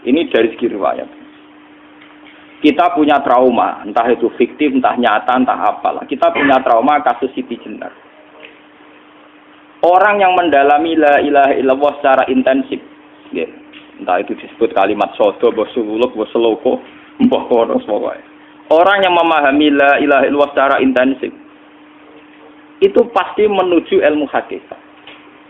Ini dari segi riwayat. Kita punya trauma, entah itu fiktif, entah nyata, entah apalah. Kita punya trauma kasus Siti Jenar. Orang yang mendalami la ilaha illallah secara intensif, ya, entah itu disebut kalimat sodo, bosuluk, boseloko, mbah kono pokoknya. Orang yang memahami la ilaha illallah secara intensif, itu pasti menuju ilmu hakikat.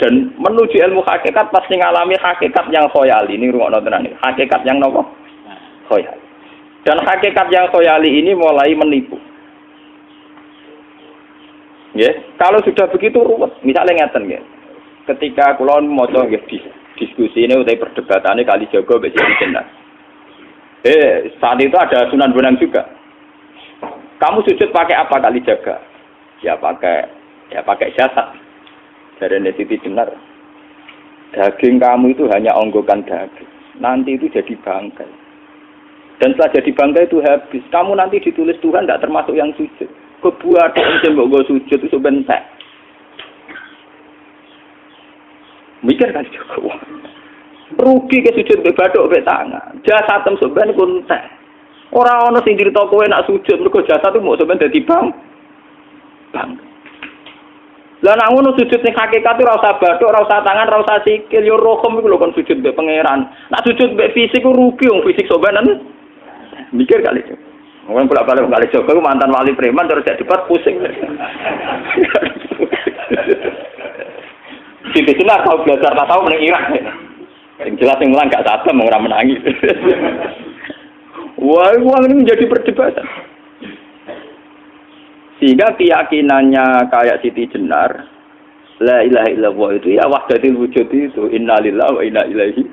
Dan menuju ilmu hakikat pasti ngalami hakikat yang khoyali. Ini rungokno tenan iki. Hakikat yang nopo? Khoyali. Dan hakikat yang khoyali ini mulai menipu. Ya, kalau sudah begitu ruwet. Misalnya ngeten nggih. Ketika kula maca nggih diskusi ini utai perdebatannya kali jago mbek Siti Jenar. Saat itu ada Sunan Bonang juga. Kamu sujud pakai apa kali jaga? Ya pakai jasad. Dari Siti Jenar, daging kamu itu hanya onggokan daging. Nanti itu jadi bangkai. Dan setelah jadi bangkai itu habis. Kamu nanti ditulis Tuhan tidak termasuk yang sujud. Kebuat yang mbok sujud itu bentek. Mikir kan juga. Rugi ke sujud mbek bathuk mbek tangan. Jasad tem sampean iku entek. Ora ana sing crita kowe nak sujud mergo jasad itu mau sampean dadi bangkai. Lah nek ngono sujud ning hakikat ora usah bathuk, ora usah tangan, ora usah sikil, yo rohom iku lho kon sujud mbek pangeran. Nek sujud mbek fisik ku rugi wong fisik sobanan. Mikir kali itu. Wong bolak-balik kali Joko mantan wali preman terus jadi debat pusing. Siti Jenar tahu belajar tak tahu meneng Irak. Yang jelas yang mulang gak satem ora menangi. Wah, uang ini menjadi perdebatan. Sehingga keyakinannya kayak Siti Jenar, la ilaha illallah itu ya wahdatul wujud itu, innalillahi wa inna ilaihi.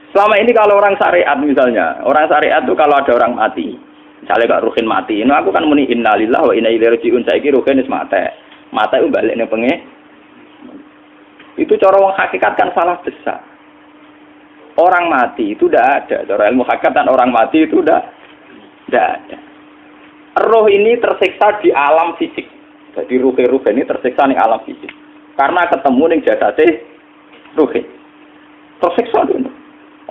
Selama ini kalau orang syariat misalnya, orang syariat itu kalau ada orang mati, misalnya Kak Ruhin mati, ini aku kan muni innalillahi wa inna ilaihi raji'un, saiki Ruhin wis mati. Mati itu balik ning pengen. Itu cara wong hakikat kan salah besar. Orang mati itu tidak ada, cara ilmu hakikat dan orang mati itu tidak ada. Roh ini tersiksa di alam fisik. Jadi ruh ini tersiksa di alam fisik. Karena ketemu ning jasate ruh. Tersiksa dulu.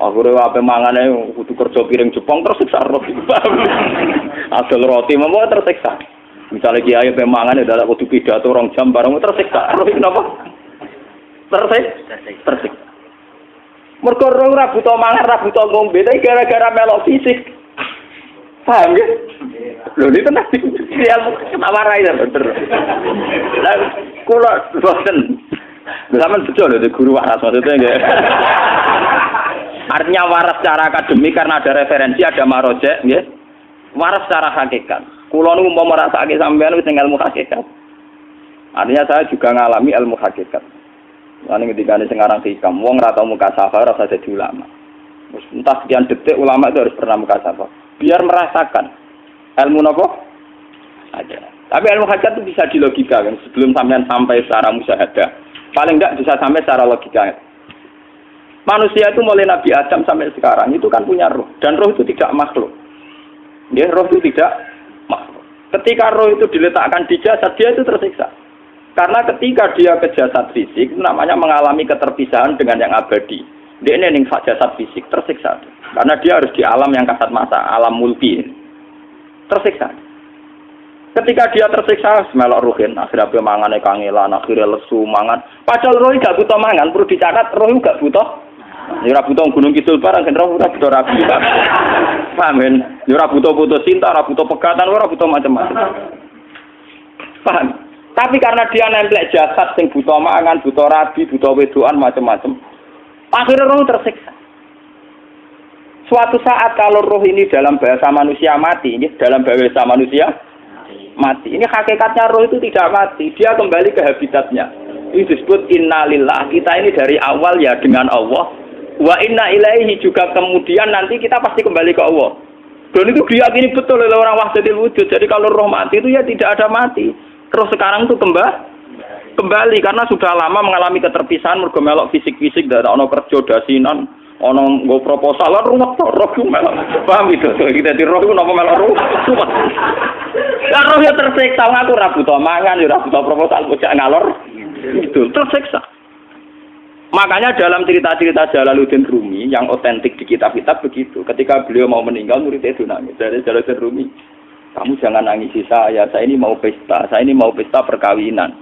Aku ape mangane kudu kerja piring Jepang tersiksa roh. Asal roti memang tersiksa. Misalnya kiai ape mangane dadak kudu pidato 2 jam bareng tersiksa. Roh kenapa? Tersiksa. Mergo roh ora buta mangan, ora buta ngombe, tapi gara-gara melok fisik. Paham ya? Loh ini tenang kenapa raih bener. Lah kula boten. Sampeyan betul lho guru waras maksudnya nggih. Artinya waras secara akademik karena ada referensi, ada marojek nggih. Waras secara hakikat. Kula niku umpama merasake sampeyan wis ning ilmu hakikat. Artinya saya juga ngalami ilmu hakikat. Lan ketika sing aran hikam wong ora tau muka safar ora jadi ulama. Entah sekian detik ulama itu harus pernah muka safar. Biar merasakan ilmu nopo ada. Tapi ilmu hakikat itu bisa dilogikakan sebelum sampai secara musyahadah. Paling enggak bisa sampai secara logika. Manusia itu mulai Nabi Adam sampai sekarang itu kan punya roh dan roh itu tidak makhluk. Ya, roh itu tidak makhluk. Ketika roh itu diletakkan di jasad dia itu tersiksa. Karena ketika dia ke jasad fisik namanya mengalami keterpisahan dengan yang abadi. Dia ini jasad fisik tersiksa. Karena dia harus di alam yang kasat mata, alam mulki. Tersiksa. Ketika dia tersiksa, melok ruhin, akhirnya dia mangane kangelan, akhirnya lesu mangan. Padahal roh gak butuh mangan, perlu dicatat roh gak butuh. Ya ora butuh gunung kidul barang, kan roh ora butuh rabi. Paham kan? Ya ora butuh putus cinta, ora butuh pegatan, ora butuh macam-macam. Paham? Tapi karena dia nemplek jasad sing butuh mangan, butuh rabi, butuh wedoan macam-macam. Akhirnya roh tersiksa. Suatu saat kalau roh ini dalam bahasa manusia mati, ini dalam bahasa manusia mati. Ini hakikatnya roh itu tidak mati, dia kembali ke habitatnya. Ini disebut innalillah. Kita ini dari awal ya dengan Allah. Wa inna ilaihi juga kemudian nanti kita pasti kembali ke Allah. Dan itu diyakini betul oleh orang wahdatul wujud. Jadi kalau roh mati itu ya tidak ada mati. Roh sekarang itu kembali karena sudah lama mengalami keterpisahan mergo melok fisik-fisik dak ono kerja dasinan. Ono nggo proposal lan ruwet to roh ku melok. Paham itu. Kita di roh ku napa melok ruwet. Lah roh ya tersiksa aku ora butuh mangan, ya ora butuh proposal bocah ngalor. Itu tersiksa. Makanya dalam cerita-cerita Jalaluddin Rumi yang otentik di kitab-kitab begitu. Ketika beliau mau meninggal, muridnya itu nangis. Dari Jalaluddin Rumi, kamu jangan nangisi saya ini mau pesta, saya ini mau pesta perkawinan.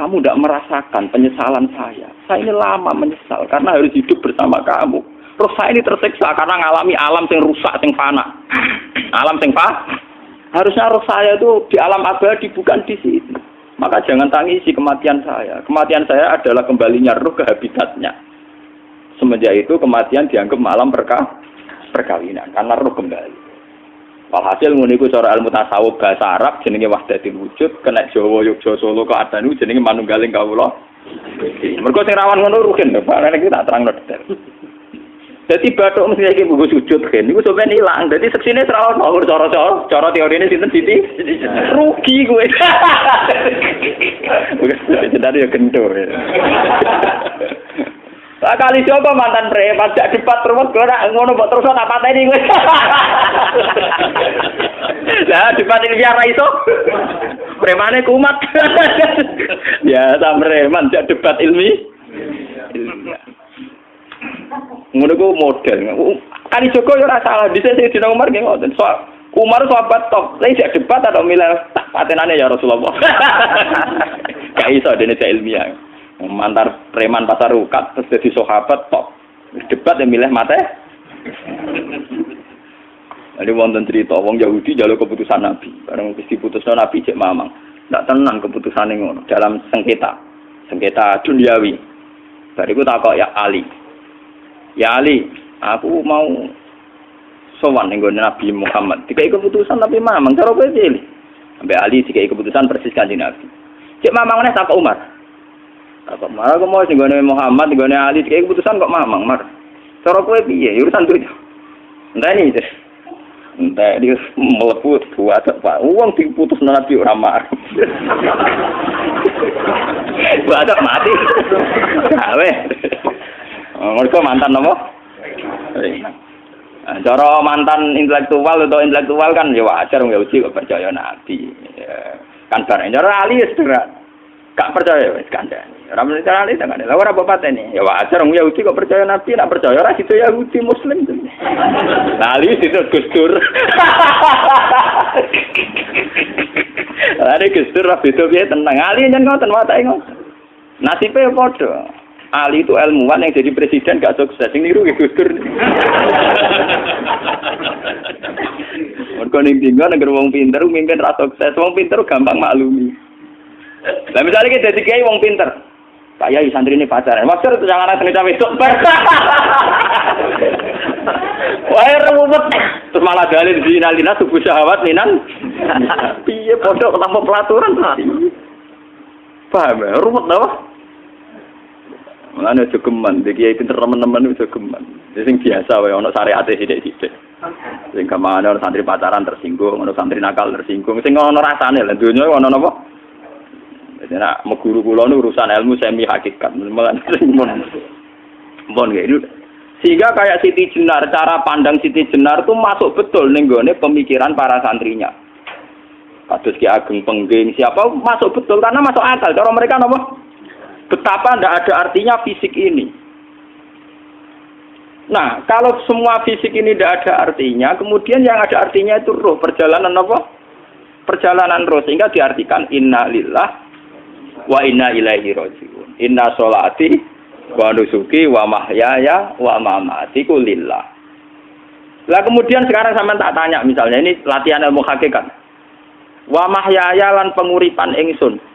Kamu tidak merasakan penyesalan saya. Saya ini lama menyesal karena harus hidup bersama kamu. Terus saya ini tersiksa karena ngalami alam yang rusak, yang fana. Alam yang fana. Harusnya roh saya itu di alam abadi, bukan di sini. Maka jangan tangisi kematian saya. Kematian saya adalah kembalinya roh ke habitatnya. Semenjak itu kematian dianggap malam perkawinan. Karena roh kembali. Walhasil nguniku cara ilmu tasawuf bahasa Arab jenenge wahdatul wujud. Kena Jawa, Yogyakarta, Solo, Keadaan jenenge manunggaling kawula. Mergo sing rawan ngono rugen. Pak nek tak terangno detail. Jadi bathuk mesti iki buku sujud kan. Niku sampeyan ilang. Dadi seksine ora ono cara teorine sinten Siti? Rugi kowe. Bukan ya kentur. Lah kali coba mantan preman jak debat terus ora ngono mbok terus tak pateni kowe. Lah debat iki ora iso. Premane kumat. Ya ta preman jak debat ilmi. Ngono ku model. Ali Joko yo ora salah. Dise Sayyidina Umar nggih ngoten. Umar sahabat top. Lah isih debat atau milih tak patenane ya Rasulullah. Gak iso dene ilmiah. Mantar preman pasar rukat terus dadi sahabat top. Debat yang milih mate. Ada wonten cerita wong Yahudi njaluk keputusan Nabi. Bareng wis diputusno Nabi cek mamang. Ndak tenang keputusane ngono dalam sengketa duniawi. Bariku takok ya Ali. Ya Ali, aku mau sowan ning Nabi Muhammad. Dikai keputusan tapi mamang cara kowe pilih. Sampai Ali dikai keputusan persis Kanjeng Nabi. Cek mamang neh takok Umar. Takok Umar aku mau sing Muhammad, ning Ali dikai keputusan kok mamang, Mar. Cara kowe piye? Urusan duit. Enteni iki. Entah dia meleput buat apa? Uang diputus Nabi ora mar. Buat mati. Awe. Mereka mantan apa? Cara mantan intelektual atau intelektual kan ya wajar nggak uji kok percaya Nabi. Kan bareng cara Ali segera gak percaya wis kandhani. Ora mesti cara Ali tenan. Lah ora apa patene. Ya wajar wong Yahudi kok percaya Nabi, nak percaya ora situ Yahudi Muslim. Lah Ali situ Gus Dur. Lah Gus Dur ra beda piye tenang. Ali nyen ngoten watake ngoten. Nasibe padha. Ali itu ilmuwan yang jadi presiden gak sukses. Yang niru Gus Dur. Mergo ning dinggo negara wong pinter mimpin ra sukses. Wong pinter gampang maklumi. Lah misalnya kita jadi kiai wong pinter. Kayak santri ini pacaran. Maksud itu jangan ada cerita besok. Wah, ruwet. Terus malah dalil zinalina subuh syahwat minan. Piye pondok tanpa pelaturan. Paham ya? Ruwet apa? Mulane aja geman, iki kiai pinter teman-teman aja geman. Sing biasa wae ana syariate sithik-sithik. Sing gamane ana santri pacaran tersinggung, ana santri nakal tersinggung, sing ana rasane lha donya ana napa? Nek meguru kula nu urusan ilmu semi hakikat. Mulane mon nggih. Sehingga kayak Siti Jenar, cara pandang Siti Jenar itu masuk betul ning gone pemikiran para santrinya. Kados Ki Ageng Pengging siapa masuk betul karena masuk akal. Cara mereka napa? Betapa tidak ada artinya fisik ini. Nah, kalau semua fisik ini tidak ada artinya, kemudian yang ada artinya itu roh, perjalanan apa? Perjalanan roh, sehingga diartikan inna lillah wa inna ilaihi raji'un. Inna sholati wa nusuki wa mahyaya wa mamati lillah. Lah kemudian sekarang sampean tak tanya misalnya ini latihan ilmu hakikat. Wa mahyaya lan penguripan ingsun.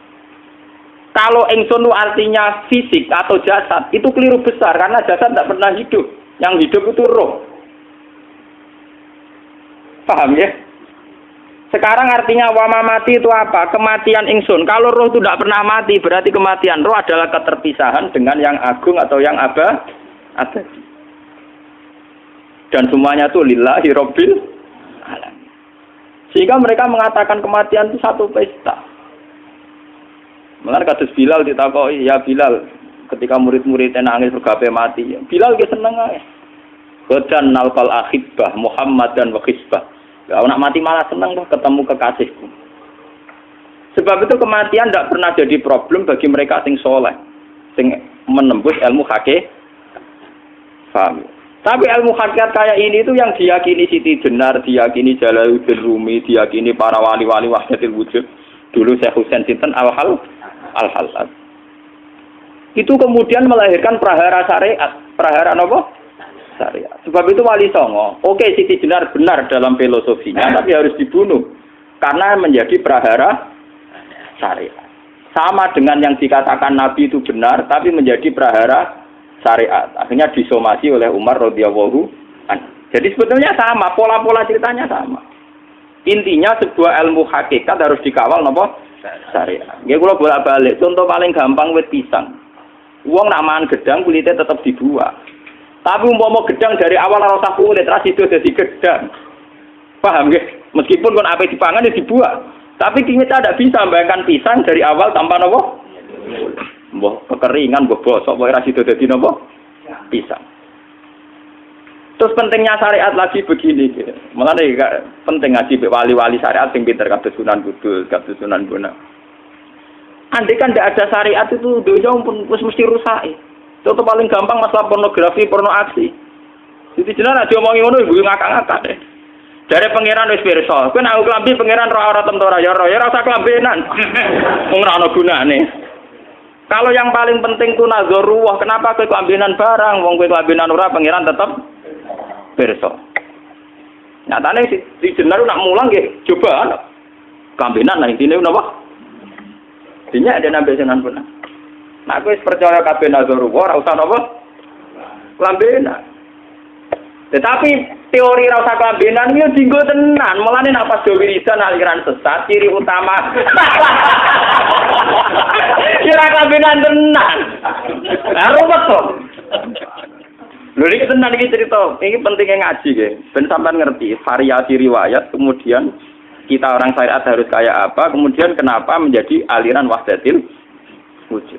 Kalau ingsun itu artinya fisik atau jasad, itu keliru besar karena jasad tidak pernah hidup. Yang hidup itu roh. Paham ya? Sekarang artinya wama mati itu apa? Kematian ingsun. Kalau roh itu tidak pernah mati, berarti kematian roh adalah keterpisahan dengan yang agung atau yang abadi. Dan semuanya itu lillahi rabbil alamin. Sehingga mereka mengatakan kematian itu satu pesta. Malah kados Bilal ditakoki, ya Bilal, ketika murid-muridnya nangis bergape mati, Bilal ge seneng ae. Godan nalqal akhibah Muhammad dan wa khisbah. Ya anak mati malah seneng tuh ketemu kekasihku. Sebab itu kematian tidak pernah jadi problem bagi mereka sing soleh, sing menembus ilmu hakikat. Paham? Tapi ilmu hakikat kayak ini itu yang diyakini Siti Jenar, diyakini Jalaluddin Rumi, diyakini para wali-wali wahdatul wujud. Dulu Syekh Husain Sinten Al-Halal. Itu kemudian melahirkan prahara syariat. Prahara apa? Syariat. Sebab itu Wali Songo, oke Siti Jenar benar dalam filosofinya, tapi harus dibunuh. Karena menjadi prahara syariat. Sama dengan yang dikatakan Nabi itu benar, tapi menjadi prahara syariat. Akhirnya disomasi oleh Umar radhiyallahu anhu. Jadi sebetulnya sama, pola-pola ceritanya sama. Intinya sebuah ilmu hakikat harus dikawal napa? Syariat. Nggih kula bolak-balik, contoh paling gampang wit pisang. Wong nak mangan gedang kulitnya tetap dibuang. Tapi umpama gedang dari awal ora usah kulit, ra sido dadi gedang. Paham nggih? Meskipun kon ape dipangan ya dibuang. Tapi kita tidak bisa membayangkan pisang dari awal tanpa napa? Mbah kekeringan, mbah bosok, mbah ora sido dadi napa? Pisang. Terus pentingnya syariat lagi begini, malah penting ngaji wali-wali syariat yang pinter kados Sunan Kudus, kados Sunan Bonang. Andai kan tidak ada syariat itu dunia pun mesti rusak. Contoh paling gampang masalah pornografi, porno aksi. Jadi jenar aja omongi ngono ibu ngakak-ngakak deh. Dari pangeran wis pirsa, kowe nek klambi pangeran ora tentara ya ora usah klambenan. Wong ora ana gunane. Kalau yang paling penting itu nazarullah, kenapa kowe klambenan barang, wong kowe klambenan ora pangeran tetep pirsa. Nyatane si jenar nak mulang nggih coba klambenan lah intine napa? Dinya ada nabi Sunan pun. Nah kowe percaya kabeh nazarullah ora usah napa? Klambenan. Tetapi teori rasa kelambenan itu dinggo tenan. Mulane nek pas wiridan aliran sesat ciri utama. Kira kelambenan tenan. Lah ruwet to. Lho iki tenan iki cerita. Iki pentingnya ngaji nggih. Ben sampean ngerti variasi riwayat, kemudian kita orang syariat harus kayak apa, kemudian kenapa menjadi aliran wahdatil wujud.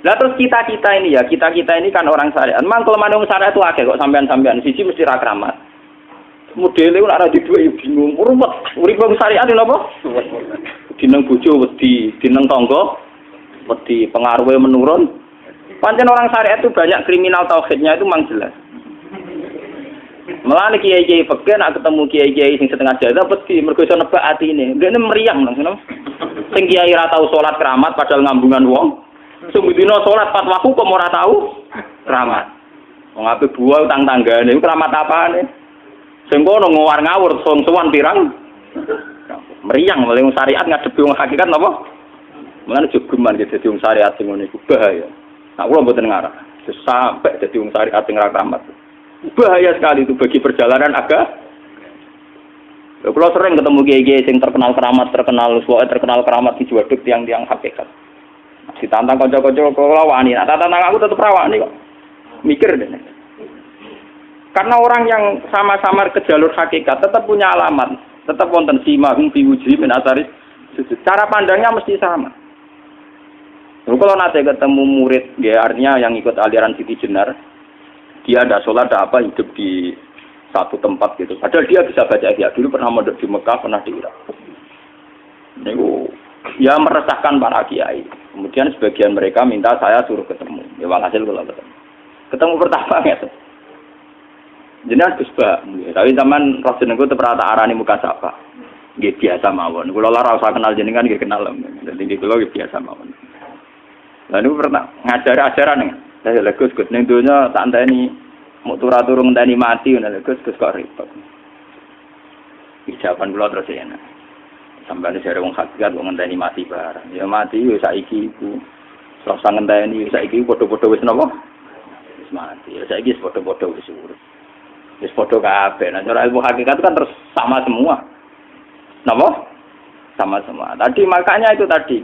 Lah terus kita ini ya, kita ini kan orang syariat. Memang kalau manung syariat itu akeh kok sampean-sampean siji mesti ra kramat. Modele ora ada duwe bingung, ruwet. Urip wong syariat lho apa? Dineng bojo wedi, dineng tangga wedi, pengaruhe menurun. Pancen orang syariat itu banyak kriminal tauhidnya itu memang jelas. Melane kiai-kiai peken nek ketemu kiai-kiai sing setengah jadah wedi mergo iso nebak atine. Ndekne meriang nang ngono. Sing kiai ra tau salat keramat padahal ngambungan wong. Sembudina sholat 4 waktu kok ora tahu keramat. Wong ape buah utang tanggane iku keramat apane? Sing kono ngawur-ngawur sowan pirang meriang oleh syariat ngadepi wong hakikat napa? Mulane jogeman iki dadi wong syariat sing ngene iku bahaya. Nah kula mboten ngarah. Sampai dadi wong syariat sing ra keramat. Bahaya sekali itu bagi perjalanan agama. Kula sering ketemu kiai-kiai sing terkenal keramat, terkenal keramat di juwaduk tiang-tiang hakikat. Ditantang kanca-kanca kula wani, nek tantang aku tetep rawani kok. Mikir deh. Karena orang yang sama-sama ke jalur hakikat tetap punya alamat, tetap wonten simahum fi wujuhi min asaris sujud. Cara pandangnya mesti sama. Lalu kalau nanti ketemu murid, ya artinya yang ikut aliran Siti Jenar, dia ada sholat, ada apa, hidup di satu tempat gitu. Padahal dia bisa baca ihya. Dulu pernah mondok di Mekah, pernah di Irak. Niku ya meresahkan para kiai. Kemudian sebagian mereka minta saya suruh ketemu. Ya walhasil kula ketemu. Ketemu pertama ya. Jenengan Gus Ba, tapi zaman roh jenengku teu pernah tak arani muka sapa. Nggih biasa mawon. Kula ora usah kenal jenengan nggih kenal. Dadi kula nggih biasa mawon. Lah niku pernah ngajari ajaran ning. Lah Gus ning donya tak enteni mau turu ngenteni mati ngono lho Gus kok repot. Ijaban kula terus enak. Sampai ada wong hakikat wong ngenteni mati barang. Ya mati wis saiki iku. Terus ngenteni saiki padha-padha wis napa? Wis mati. Ya saiki wis padha-padha wis urip. Wis padha kabeh. Nah cara ilmu hakikat kan terus sama semua. Napa? Sama semua. Tadi makanya itu tadi.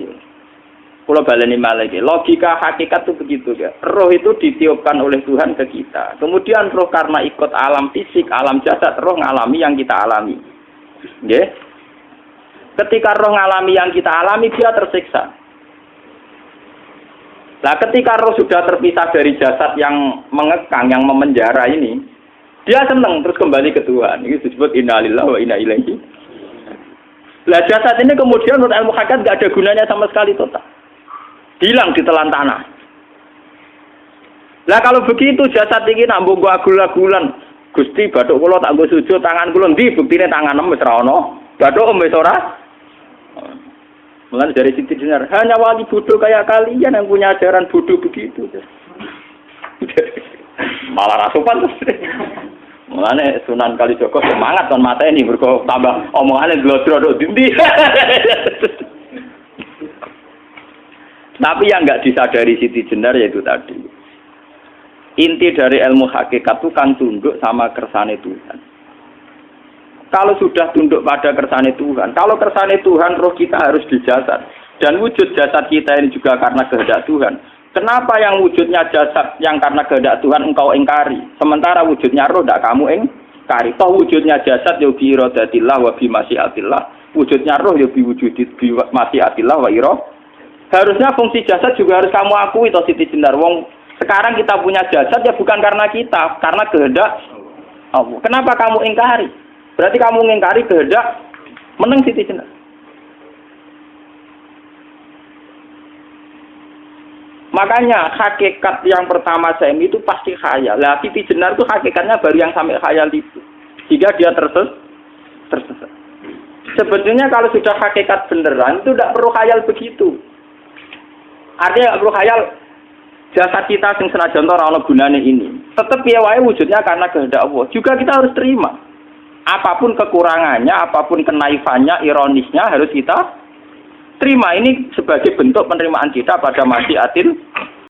Kula baleni malih logika hakikat itu begitu ya. Roh itu ditiupkan oleh Tuhan ke kita. Kemudian roh karena ikut alam fisik, alam jasad, roh ngalami yang kita alami. Nggih. Ketika roh ngalami yang kita alami, dia tersiksa. Nah, ketika roh sudah terpisah dari jasad yang mengekang, yang memenjara ini, dia senang terus kembali ke Tuhan. Ini disebut inna lillahi wa inna ilaihi. Nah, jasad ini kemudian menurut ilmu hakikat nggak ada gunanya sama sekali total. Hilang di telan tanah. Lah kalau begitu jasad iki nak mbok agul-agulan. Gusti bathuk kula tak nggo sujud tangan kula ndi buktine tangan wis ra ono. Bathuk wis ora. Mulane dari Siti Jenar, hanya wali bodoh kayak kalian yang punya ajaran bodoh begitu. Malah rasupan terus. Mulane Sunan Kalijaga semangat kon mateni mergo tambah omongane glodro ndi. Tapi yang enggak disadari Siti Jenar yaitu tadi. Inti dari ilmu hakikat itu kan tunduk sama kersane Tuhan. Kalau sudah tunduk pada kersane Tuhan, kalau kersane Tuhan roh kita harus di jasad. Dan wujud jasad kita ini juga karena kehendak Tuhan. Kenapa yang wujudnya jasad yang karena kehendak Tuhan engkau ingkari? Sementara wujudnya roh tidak kamu ingkari. Toh wujudnya jasad ya bi iradatillah wa bi masyiatillah. Wujudnya roh ya bi wujudit bi masyiatillah wa ira. Harusnya fungsi jasad juga harus kamu akui toh Siti Jenar. Wong sekarang kita punya jasad ya bukan karena kita, karena kehendak Allah. Kenapa kamu ingkari? Berarti kamu mengingkari kehendak meneng Siti Jenar. Makanya hakikat yang pertama Semi itu pasti khayal. Lah Siti Jenar itu hakikatnya baru yang sampai khayal itu. Sehingga dia tersesat. Sebetulnya kalau sudah hakikat beneran itu tidak perlu khayal begitu. Artinya tidak perlu khayal jasad kita sing senajan ora ana gunane ini. Tetap piye wae wujudnya karena kehendak Allah. Juga kita harus terima. Apapun kekurangannya, apapun kenaifannya, ironisnya harus kita terima. Ini sebagai bentuk penerimaan kita pada masyiatil